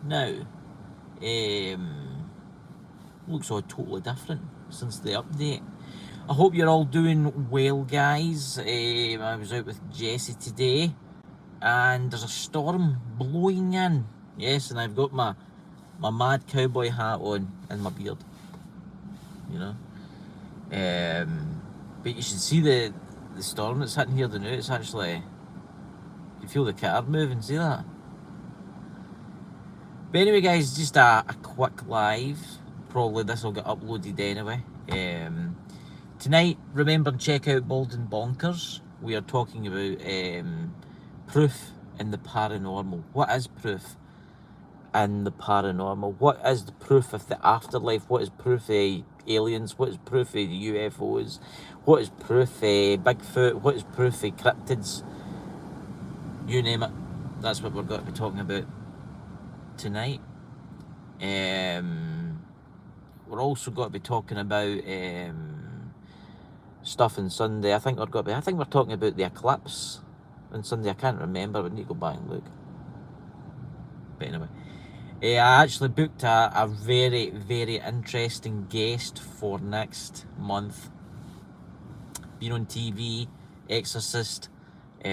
Now, looks all totally different since the update. I hope you're all doing well, guys. I was out with Jessie today, and there's a storm blowing in. Yes, and I've got my mad cowboy hat on and my beard. You know, but you should see the storm that's hitting here now. It's actually, you feel the car moving. See that? But anyway, guys, just a quick live. Probably this will get uploaded anyway. Tonight, remember to check out Bald and Bonkers. We are talking about proof in the paranormal. What is proof in the paranormal? What is the proof of the afterlife? What is proof of aliens? What is proof of the UFOs? What is proof of Bigfoot? What is proof of cryptids? You name it. That's what we're going to be talking about tonight. We're also going to be talking about stuff on Sunday. I think we're talking about the eclipse on Sunday. I can't remember. We need to go back and look. But anyway, I actually booked a very, very interesting guest for next month. Been on TV, Exorcist. It's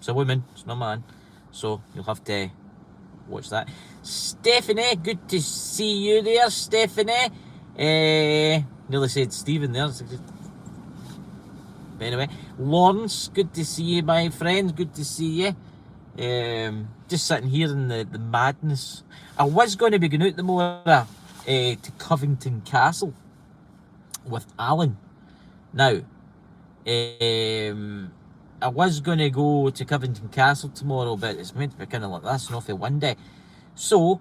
a woman, it's not a man. So you'll have to watch that. Stephanie, good to see you there, Stephanie. Nearly said Stephen there. But anyway, Lawrence, good to see you, my friend. Good to see you. Just sitting here in the madness. I was going to be going out tomorrow to Covington Castle with Alan. Now, I was going to go to Covington Castle tomorrow, but it's meant to be kind of like this, not for one day. So,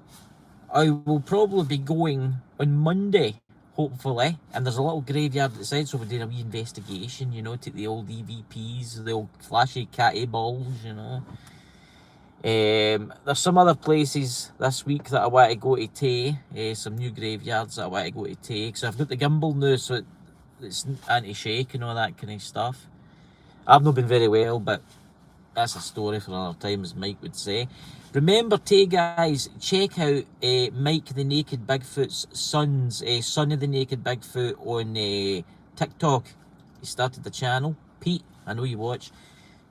I will probably be going on Monday, hopefully. And there's a little graveyard outside, so we're doing a wee investigation, you know, take the old EVPs, the old flashy catty balls, you know. There's some other places this week that I want to go to Tay, some new graveyards that I want to go to Tay. So I've got the gimbal now, so it's anti-shake and all that kind of stuff. I've not been very well, but that's a story for another time, as Mike would say. Remember, guys, check out Mike the Naked Bigfoot's son's Son of the Naked Bigfoot on TikTok. He started the channel. Pete, I know you watch.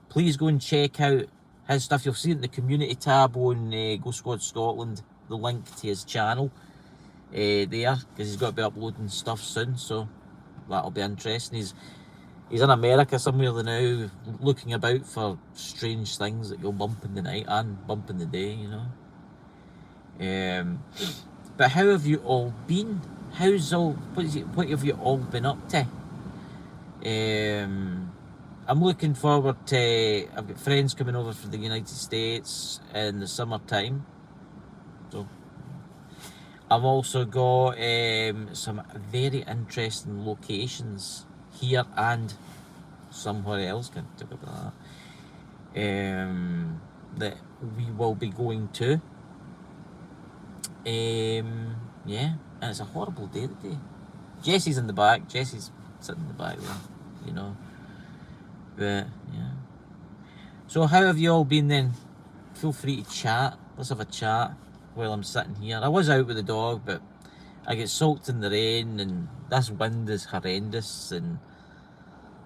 Please go and check out his stuff. You'll see it in the community tab on Ghost Squad Scotland, the link to his channel there, because he's got to be uploading stuff soon, so that'll be interesting. He's in America somewhere now, looking about for strange things that go bump in the night and bump in the day, you know. But how have you all been? What have you all been up to? I'm looking forward to, I've got friends coming over from the United States in the summertime. So I've also got some very interesting locations here and somewhere else, can talk about that, that we will be going to. Yeah, and it's a horrible day today. Jessie's in the back, Jessie's sitting in the back there, you know. But yeah. So how have you all been then? Feel free to chat. Let's have a chat while I'm sitting here. I was out with the dog, but I get soaked in the rain, and this wind is horrendous, and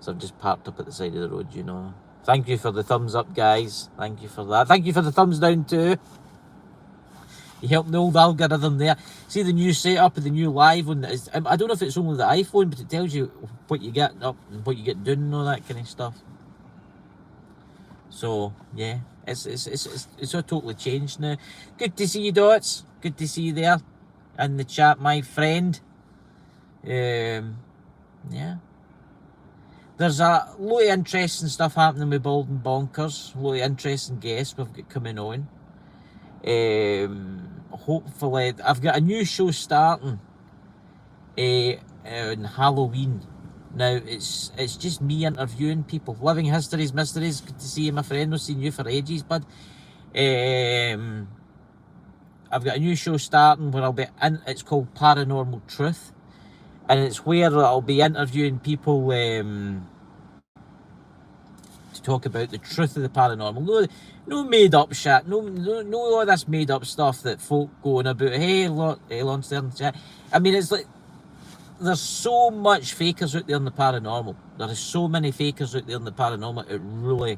so I'm just parked up at the side of the road, you know. Thank you for the thumbs up, guys. Thank you for that. Thank you for the thumbs down too. You helped the old algorithm there. See the new setup and the new live one. I don't know if it's only the iPhone, but it tells you what you get up and what you get doing and all that kind of stuff. So yeah, it's all totally changed now. Good to see you, Dots. Good to see you there in the chat, my friend. Yeah. There's a lot of interesting stuff happening with Bald and Bonkers. A lot of interesting guests we've got coming on. Hopefully, I've got a new show starting on Halloween. Now, it's just me interviewing people. Living Histories, Mysteries. Good to see you, my friend. I've seen you for ages, bud. I've got a new show starting where I'll be in. It's called Paranormal Truth. And it's where I'll be interviewing people to talk about the truth of the paranormal. No made up shit. No all this made up stuff that folk going about. Hey, Lon Stern. I mean, it's like there's so much fakers out there in the paranormal. There is so many fakers out there in the paranormal. It really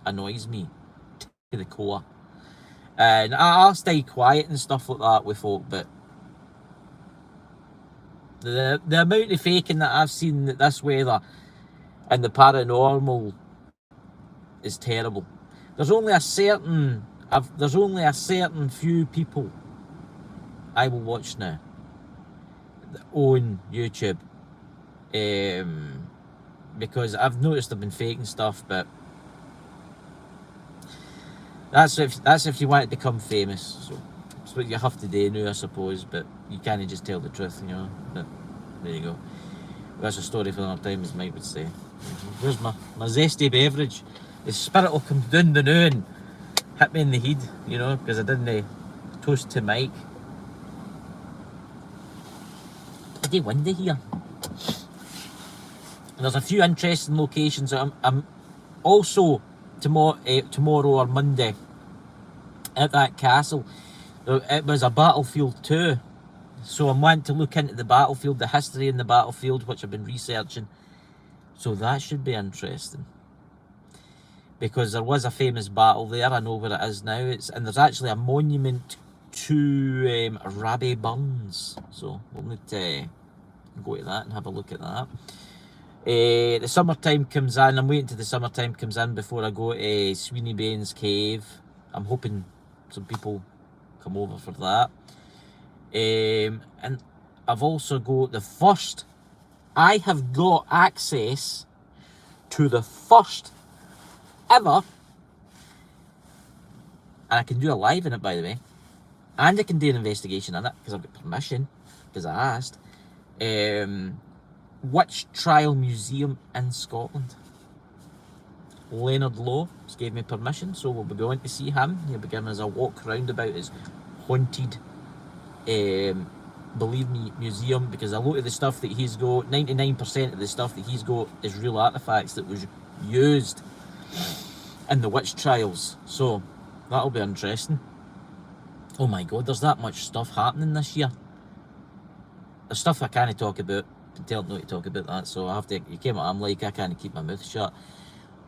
annoys me to the core. And I'll stay quiet and stuff like that with folk, but the amount of faking that I've seen this weather and the paranormal is terrible. There's only a certain few people I will watch now that own YouTube, because I've noticed they've been faking stuff, but that's if you want to become famous. So it's what you have to do now, I suppose, but you can't just tell the truth, you know. But there you go. That's a story for another time, as Mike would say. Where's my zesty beverage? The spirit will come down the now and hit me in the head, you know, because I didn't toast to Mike. Pretty windy here. And there's a few interesting locations. I'm also tomorrow or Monday at that castle. It was a battlefield too, so I'm wanting to look into the battlefield, the history in the battlefield, which I've been researching. So that should be interesting, because there was a famous battle there. I know where it is now. And there's actually a monument to Rabbie Burns. So we'll need to go to that and have a look at that. The summertime comes in. I'm waiting till the summertime comes in before I go to Sweeney Bain's Cave. I'm hoping some people come over for that. And I've also got I have got access to the first ever, and I can do a live in it, by the way, and I can do an investigation in it because I've got permission, because I asked. Witch Trial Museum in Scotland. Leonard Lowe gave me permission, so we'll be going to see him. He'll be giving us a walk round about his haunted, believe me, museum, because a lot of the stuff that he's got, 99% of the stuff that he's got is real artefacts that was used in the witch trials. So that'll be interesting. Oh my god, there's that much stuff happening this year. There's stuff I can't talk about. Been told not to talk about that, so I have to. You came what I'm like. I can't keep my mouth shut.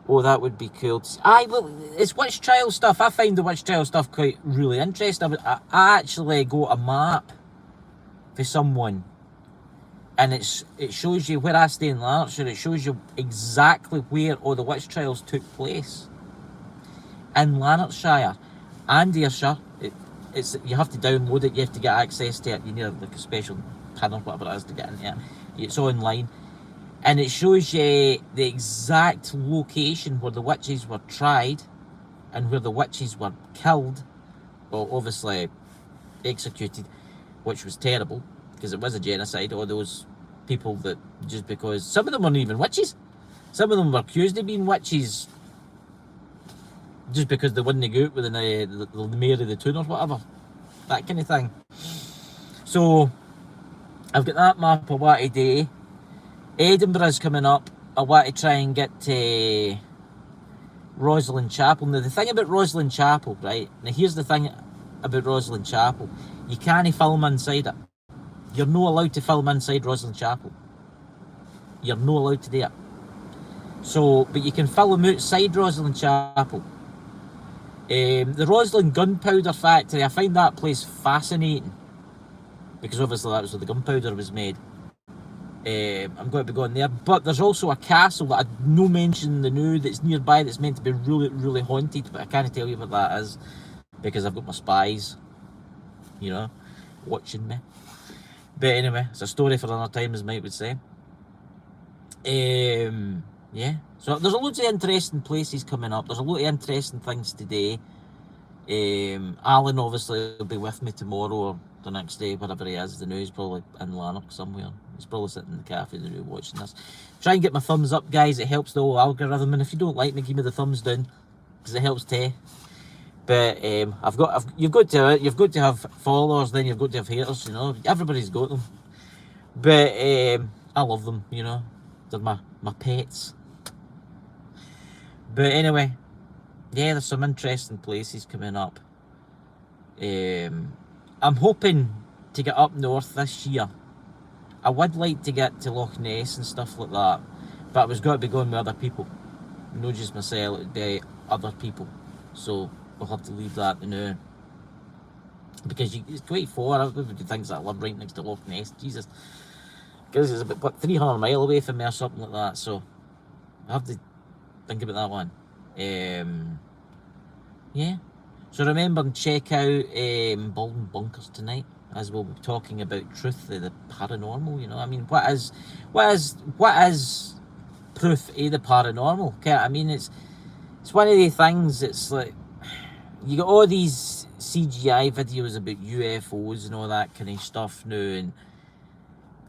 Oh, that would be cool. Well, it's witch trial stuff. I find the witch trial stuff quite really interesting. I actually got a map for someone, and it shows you where I stay in Lanarkshire. It shows you exactly where all the witch trials took place in Lanarkshire and Ayrshire. It's you have to download it. You have to get access to it. You need like a special pin or whatever it is to get into it. It's online, and it shows you the exact location where the witches were tried and where the witches were killed, well, obviously executed, which was terrible because it was a genocide. All those people that, just because some of them weren't even witches, some of them were accused of being witches just because they wouldn't go out with the mayor of the town or whatever, that kind of thing. So I've got that map I want to do. Edinburgh's coming up. I want to try and get to Rosslyn Chapel. Now the thing about Rosslyn Chapel, right? Now here's the thing about Rosslyn Chapel. You can't film inside it. You're not allowed to film inside Rosslyn Chapel. You're not allowed to do it. So, but you can film outside Rosslyn Chapel. The Rosslyn Gunpowder Factory, I find that place fascinating, because obviously that was where the gunpowder was made. I'm going to be going there. But there's also a castle that I no mention the new that's nearby that's meant to be really, really haunted, but I can't tell you what that is because I've got my spies, you know, watching me. But anyway, it's a story for another time, as Mike would say. Yeah, so there's loads of interesting places coming up. There's a lot of interesting things today. Alan obviously will be with me tomorrow or the next day, wherever he is. The news probably in Lanark somewhere. He's probably sitting in the cafe the watching this. Try and get my thumbs up, guys. It helps the whole algorithm. And if you don't like me, give me the thumbs down, because it helps too. But you've got to have followers, then you've got to have haters. You know, everybody's got them. But I love them. You know, they're my pets. But anyway, yeah, there's some interesting places coming up. I'm hoping to get up north this year. I would like to get to Loch Ness and stuff like that, but I was going to be going with other people. Not just myself, it would be other people. So we'll have to leave that to now. Because it's quite far. Everybody thinks that I live right next to Loch Ness. Jesus. Because it's about 300 mile away from me or something like that. So I have to think about that one. Yeah. So remember and check out Baldwin Bunkers tonight, as we'll be talking about truth, the paranormal. You know, I mean, what is proof of the paranormal? Okay, I mean, it's one of the things. It's like you got all these CGI videos about UFOs and all that kind of stuff now, and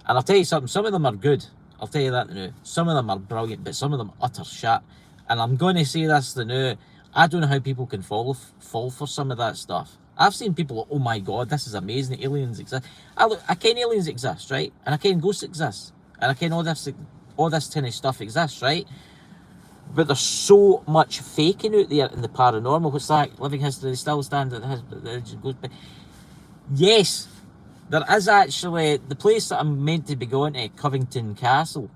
I'll tell you something. Some of them are good. I'll tell you that now. Some of them are brilliant, but some of them utter shit. And I'm going to say this now. I don't know how people can fall for some of that stuff. I've seen people like, oh my god, this is amazing, aliens exist. I can aliens exist, right? And I can ghosts exist. And I can all this kind of stuff exists, right? But there's so much faking out there in the paranormal. What's that? Living history, still standing. Yes, there is actually the place that I'm meant to be going to, Covington Castle.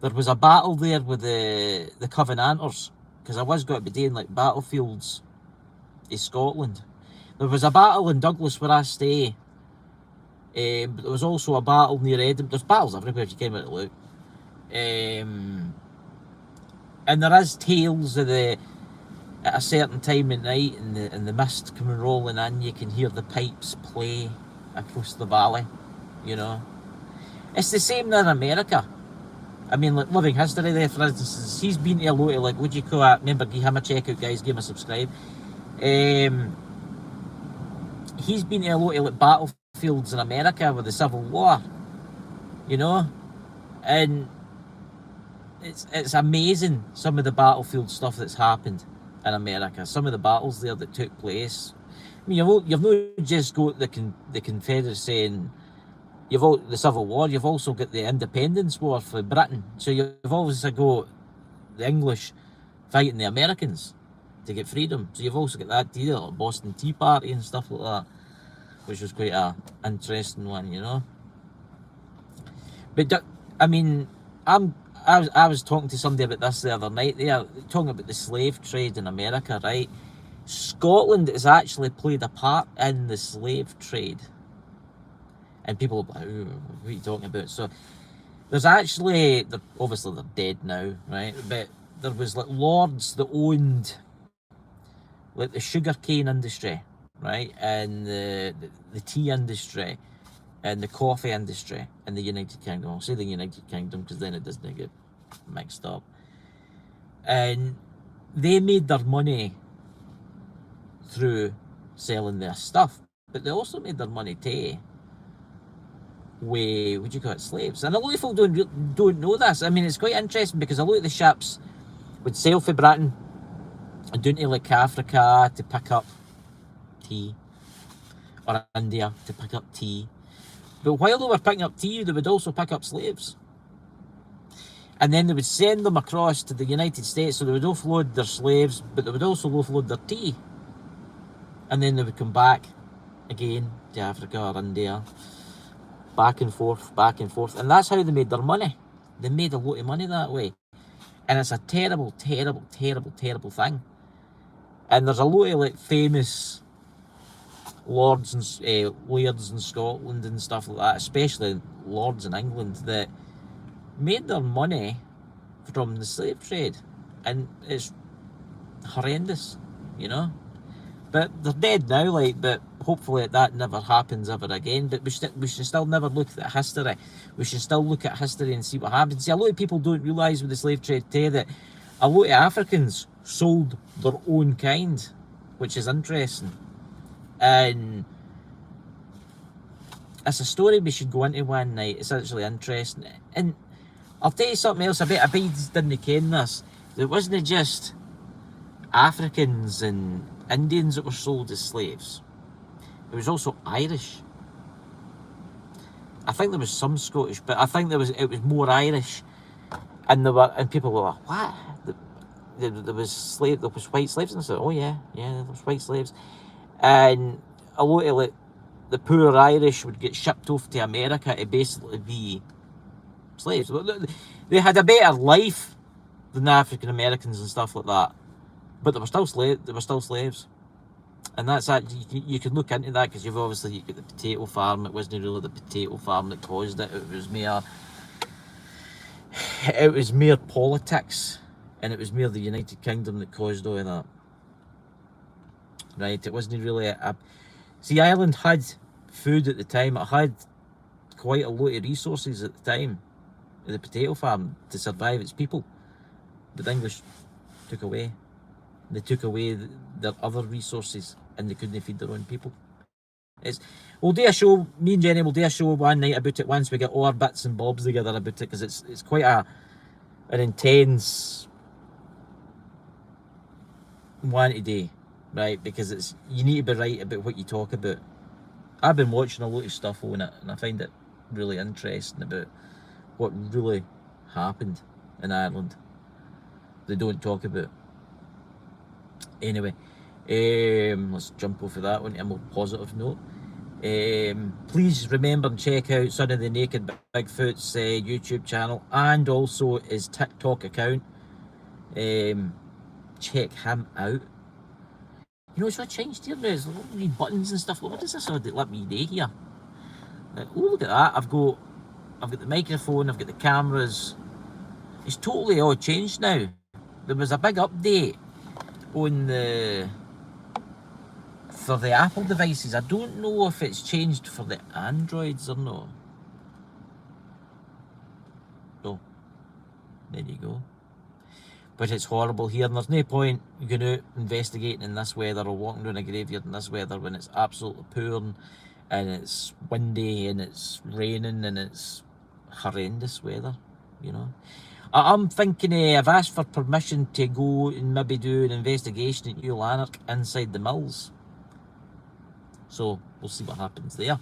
There was a battle there with the Covenanters, because I was going to be doing like battlefields in Scotland. There was a battle in Douglas where I stay, but there was also a battle near Edinburgh. There's battles everywhere if you came out to look. And there is tales of at a certain time at night, and the mist coming rolling in, you can hear the pipes play across the valley. You know, it's the same in America. I mean, like Living History there, for instance, he's been to a lot of, like, what do you call it? Remember, give him a check out, guys, give him a subscribe. He's been to a lot of, like, battlefields in America with the Civil War, you know? And it's amazing, some of the battlefield stuff that's happened in America, some of the battles there that took place. I mean, you've not just got the Confederacy and you've the Civil War, you've also got the Independence War for Britain. So you've also got the English fighting the Americans to get freedom. So you've also got that deal, like Boston Tea Party and stuff like that, which was quite a interesting one, you know. But I mean, I was talking to somebody about this the other night. They are talking about the slave trade in America, right? Scotland has actually played a part in the slave trade. And people are like, oh, what are you talking about? So there's actually, obviously they're dead now, right? But there was like lords that owned like the sugarcane industry, right? And the tea industry and the coffee industry in the United Kingdom. I'll say the United Kingdom because then it doesn't get mixed up. And they made their money through selling their stuff, but they also made their money too with, what do you call it, slaves. And a lot of people don't know this. I mean, it's quite interesting because a lot of the ships would sail for Britain and down to like Africa to pick up tea, or India to pick up tea. But while they were picking up tea, they would also pick up slaves. And then they would send them across to the United States, so they would offload their slaves, but they would also offload their tea. And then they would come back again to Africa or India. Back and forth, back and forth. And that's how they made their money. They made a lot of money that way. And it's a terrible, terrible, terrible, terrible thing. And there's a lot of like famous lords and lairds in Scotland and stuff like that, especially lords in England, that made their money from the slave trade. And it's horrendous, you know. But they're dead now, like, but hopefully that never happens ever again. But we should still never look at history. We should still look at history and see what happens. See, a lot of people don't realise with the slave trade too that a lot of Africans sold their own kind, which is interesting. And it's a story we should go into one night. It's actually interesting. And I'll tell you something else. I bet you didn't ken this. It wasn't just Africans and Indians that were sold as slaves. It was also Irish. I think there was some Scottish, but I think it was more Irish. And people were like, what? there was white slaves, and I said, oh yeah, there was white slaves, and a lot of like the poor Irish would get shipped off to America to basically be slaves. They had a better life than the African Americans and stuff like that, but they were still slaves. And that's that. You can look into that, because you've obviously got the potato farm. It wasn't really the potato farm that caused it. It was mere politics, and it was mere the United Kingdom that caused all of that. Right? It wasn't really See, Ireland had food at the time. It had quite a lot of resources at the time, the potato farm, to survive its people. But the English took away. They took away their other resources, and they couldn't feed their own people. We'll do a show, me and Jenny will do a show one night about it once we get all our bits and bobs together about it, because it's quite an intense one today, right? Because you need to be right about what you talk about. I've been watching a lot of stuff on it, and I find it really interesting about what really happened in Ireland. They don't talk about. Anyway, let's jump off of that one to a more positive note. Please remember and check out Son of the Naked Bigfoot's YouTube channel, and also his TikTok account. Check him out. You know, it's not changed here now. There's a lot of wee buttons and stuff. What does this let me do here? Oh, look at that. I've got the microphone, I've got the cameras. It's totally all changed now. There was a big update on for the Apple devices. I don't know if it's changed for the Androids or not. So, there you go. But it's horrible here, and there's no point going out investigating in this weather or walking down a graveyard in this weather when it's absolutely pouring and it's windy and it's raining and it's horrendous weather, you know. I'm thinking I've asked for permission to go and maybe do an investigation at New Lanark inside the mills. So we'll see what happens there.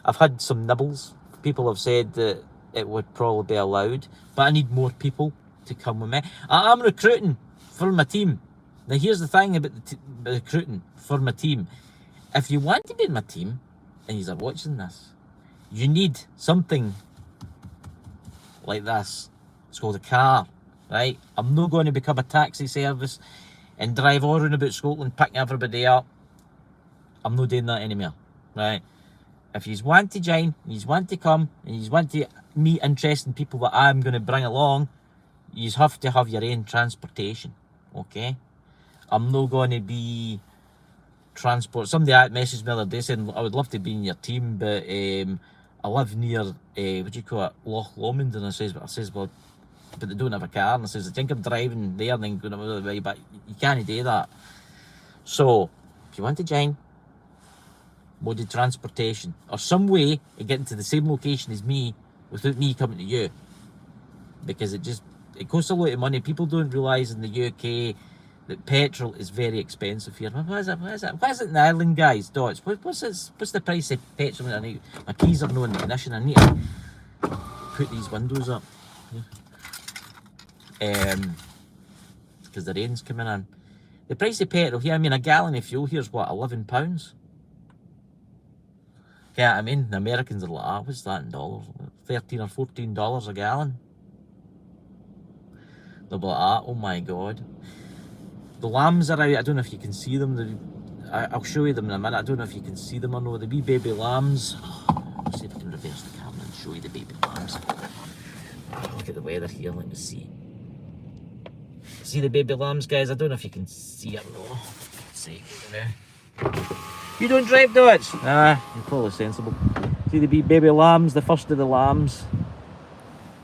I've had some nibbles. People have said that it would probably be allowed, but I need more people to come with me. I'm recruiting for my team. Now here's the thing about the recruiting for my team. If you want to be in my team, and you're watching this, you need something like this. It's called a car, right? I'm not going to become a taxi service and drive all around about Scotland picking everybody up. I'm not doing that anymore, right? If you want to join, you want to come, and you want to meet interesting people that I'm going to bring along, you have to have your own transportation, okay? I'm not going to be transport. Somebody messaged me the other day saying, I would love to be in your team, but I live near, what do you call it, Loch Lomond, and I says, well, but they don't have a car, and I says, I think I'm driving there and then going the other way, but you can't do that. So, if you want to join, moded transportation, or some way of getting to the same location as me without me coming to you, because it costs a lot of money. People don't realise in the UK that petrol is very expensive here. What is it in Ireland, guys? Dots. What's the price of petrol? My keys are not in ignition. I need to put these windows up. Because the rain's coming in. The price of petrol here, I mean, a gallon of fuel here is what, £11? Yeah, I mean, the Americans are like, what's that in dollars? $13 or $14 a gallon. They'll be like, oh my god. The lambs are out. I don't know if you can see them. I'll show you them in a minute. I don't know if you can see them or not. The wee baby lambs. Let's see if I can reverse the camera and show you the baby lambs. Look at the weather here. Let me see. See the baby lambs, guys? I don't know if you can see it or not. Let's see. You don't drive Dodge? Ah, you're probably sensible. See the wee baby lambs, the first of the lambs.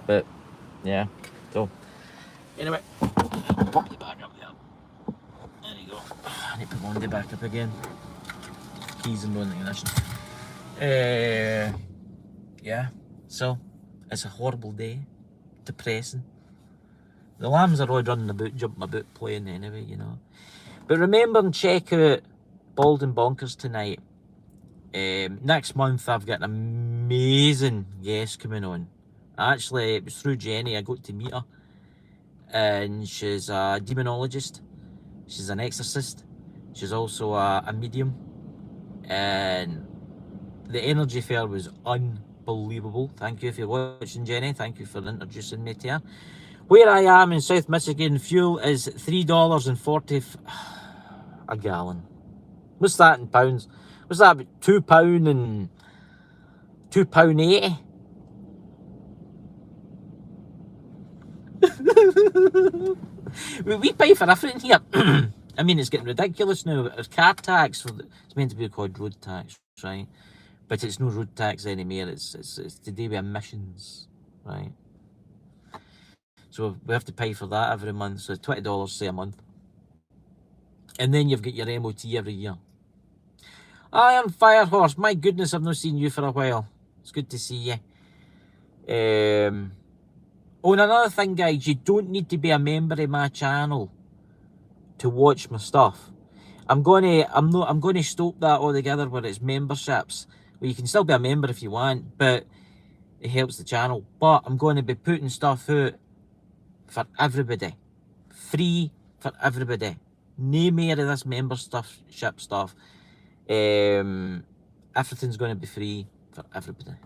But, yeah. So, anyway, pop the back up there. There you go. I need to put Monday back up again. Keys and on the ignition. Yeah, so it's a horrible day. Depressing. The lambs are all running about, jumping about, playing anyway, you know. But remember and check out Bald and Bonkers tonight. Next month I've got an amazing guest coming on. Actually, it was through Jenny. I got to meet her. and she's a demonologist. She's an exorcist. She's also a medium, and the energy for her was unbelievable. Thank you if you're watching, Jenny. Thank you for introducing me to her. Where I am in South Michigan, fuel is $3.40 a gallon. What's that in pounds? What's that, about £2 and £2.80? we pay for everything here. I mean, it's getting ridiculous now. There's car tax. It's meant to be called road tax, right? But it's no road tax anymore. It's to do with emissions, right? So we have to pay for that every month. So $20 say a month, and then you've got your MOT every year. I am Firehorse. My goodness, I've not seen you for a while. It's good to see you. Oh, and another thing, guys, you don't need to be a member of my channel to watch my stuff. I'm gonna stop that altogether where it's memberships. Well, you can still be a member if you want, but it helps the channel. But I'm going to be putting stuff out for everybody, free for everybody. No more of this membership stuff. Everything's going to be free for everybody.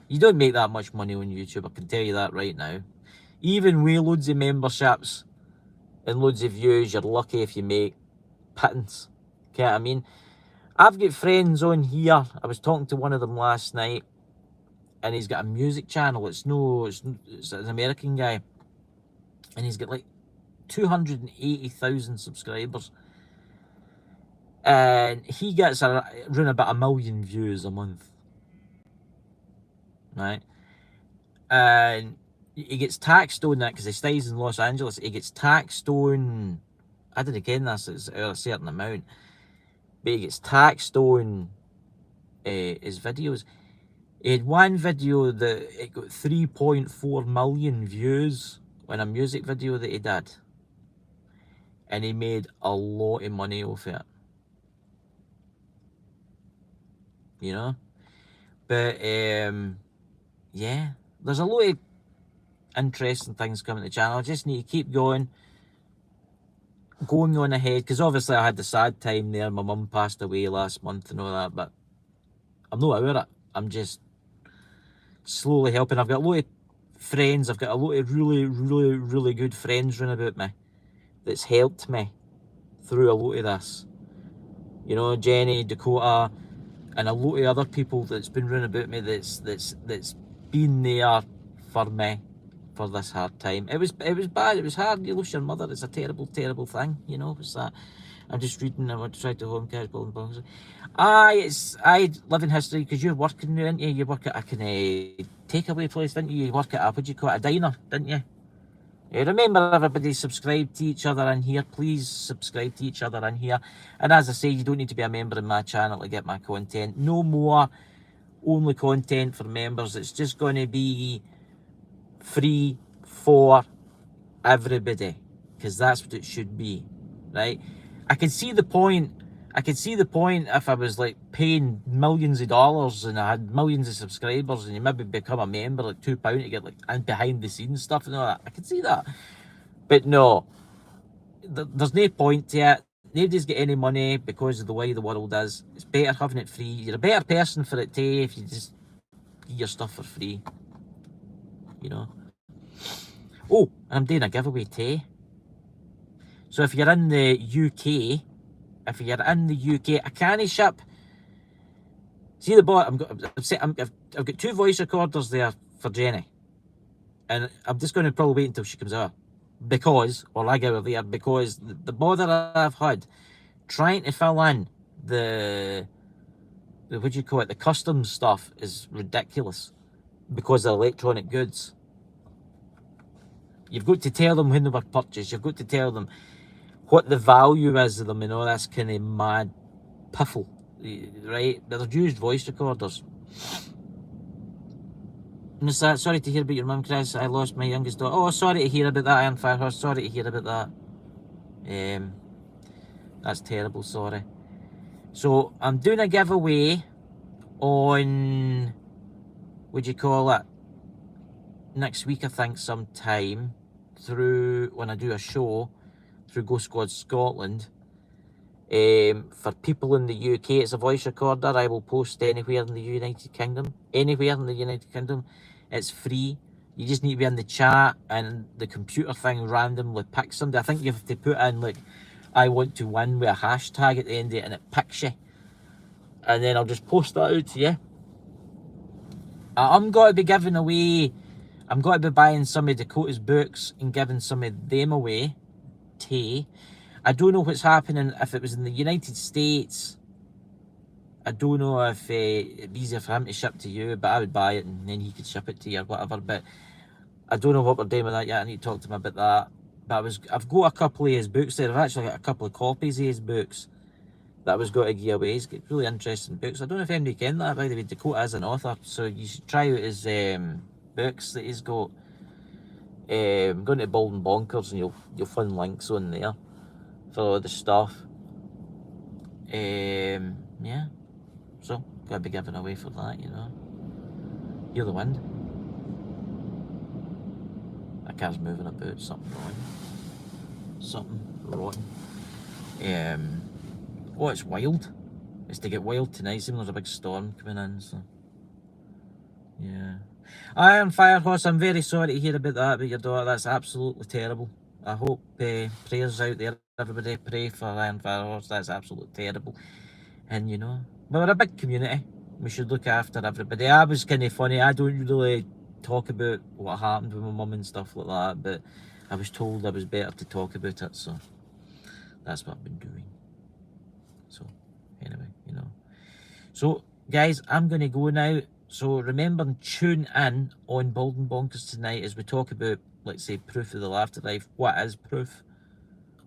You don't make that much money on YouTube, I can tell you that right now. Even with loads of memberships and loads of views, you're lucky if you make pittance. Okay, what I mean? I've got friends on here. I was talking to one of them last night, and he's got a music channel. It's an American guy, and he's got like 280,000 subscribers, and he gets around about 1 million views a month, right? And he gets taxed on that because he stays in Los Angeles. He gets taxed on, I didn't get this, it's a certain amount, but he gets taxed on his videos. He had one video that it got 3.4 million views on a music video that he did, and he made a lot of money off it, you know. But yeah, there's a lot of interesting things coming to the channel. I just need to keep going on ahead, because obviously I had the sad time there. My mum passed away last month and all that, but I'm not out of it. I'm just slowly helping. I've got a lot of friends. I've got a lot of really good friends round about me that's helped me through a lot of this. You know, Jenny, Dakota, and a lot of other people that's been round about me that's been there for me for this hard time. It was bad. It was hard. You lose your mother. It's a terrible thing. You know, it's that. I'm just reading. I want to try to home cash building bonds. I live in history because you're working now, didn't you? You work at a kind of takeaway place, didn't you? You work at a, what do you call it, a diner, didn't you? Remember, everybody, subscribe to each other in here. Please subscribe to each other in here. And as I say, you don't need to be a member of my channel to get my content. No more only content for members. It's just going to be free for everybody, because that's what it should be, right? I can see the point. If I was like paying millions of dollars and I had millions of subscribers, and you maybe become a member like £2 to get like and behind the scenes stuff and all that. I can see that, but no, there's no point to it. Nobody's got any money because of the way the world is. It's better having it free. You're a better person for it too if you just get your stuff for free, you know. Oh, I'm doing a giveaway too. So if you're in the UK, I can't ship. See the bot? I've got 2 voice recorders there for Jenny, and I'm just going to probably wait until she comes out, because, or I get her there, because the bother I've had trying to fill in the what do you call it, the customs stuff is ridiculous because they're electronic goods. You've got to tell them when they were purchased. You've got to tell them what the value is of them and all this kind of mad piffle, right? They're used voice recorders. Miss that, sorry to hear about your mum, Chris. I lost my youngest daughter. Oh, sorry to hear about that, Iron Firehorse. Sorry to hear about that. That's terrible, sorry. So, I'm doing a giveaway on, what do you call it, next week, I think, sometime, through, when I do a show through Ghost Squad Scotland, for people in the UK, it's a voice recorder. I will post anywhere in the United Kingdom. Anywhere in the United Kingdom. It's free. You just need to be in the chat, and the computer thing randomly picks somebody. I think you have to put in, like, I want to win with a hashtag at the end of it, and it picks you. And then I'll just post that out to you. I'm going to be giving away, I'm going to be buying some of Dakota's books and giving some of them away. I don't know what's happening. If it was in the United States, I don't know if it'd be easier for him to ship to you, but I would buy it and then he could ship it to you or whatever. But I don't know what we're doing with that yet. I need to talk to him about that. But I've got a couple of his books there. I've actually got a couple of copies of his books that I was going to give away. He's got really interesting books. I don't know if anybody can that, by the way. Dakota is an author, so you should try out his books that he's got. Go into Bald and Bonkers and you'll find links on there for all the stuff. Yeah, so gotta be giving away for that, you know. Hear the wind. That car's moving about. Something rotten. Oh, it's wild. It's to get wild tonight. Seems there's a big storm coming in, so yeah. Iron Firehorse, I'm very sorry to hear about that about your daughter. That's absolutely terrible. I hope prayers out there. Everybody pray for Iron Firehorse. That's absolutely terrible. And you know, we're a big community. We should look after everybody. I was kind of funny. I don't really talk about what happened with my mum and stuff like that, but I was told I was better to talk about it, so that's what I've been doing. So anyway, you know. So guys, I'm going to go now. So remember and tune in on Bald and Bonkers tonight as we talk about, let's say, proof of the afterlife. What is proof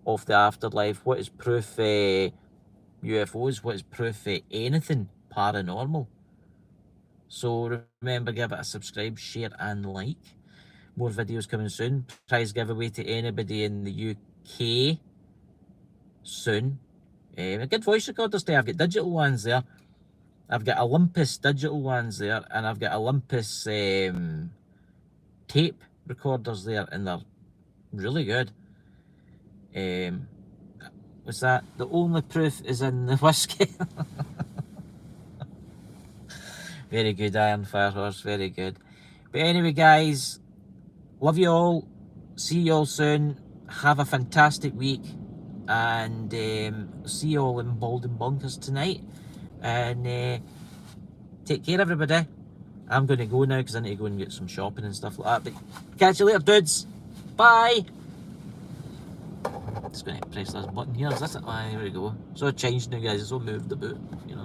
of the afterlife? What is proof UFOs? What is proof anything paranormal? So remember, give it a subscribe, share and like. More videos coming soon. Prize giveaway to anybody in the UK soon. A good voice recorders there. I've got digital ones there. I've got Olympus digital ones there, and I've got Olympus tape recorders there, and they're really good. What's that? The only proof is in the whiskey. Very good, Iron Firehorse, very good. But anyway, guys, love you all. See you all soon. Have a fantastic week, and see you all in Bald and Bonkers tonight. And take care, everybody. I'm going to go now because I need to go and get some shopping and stuff like that. But catch you later, dudes. Bye. Just going to press this button here. Is this it? There we go. So it changed now, guys. It's all moved about, you know.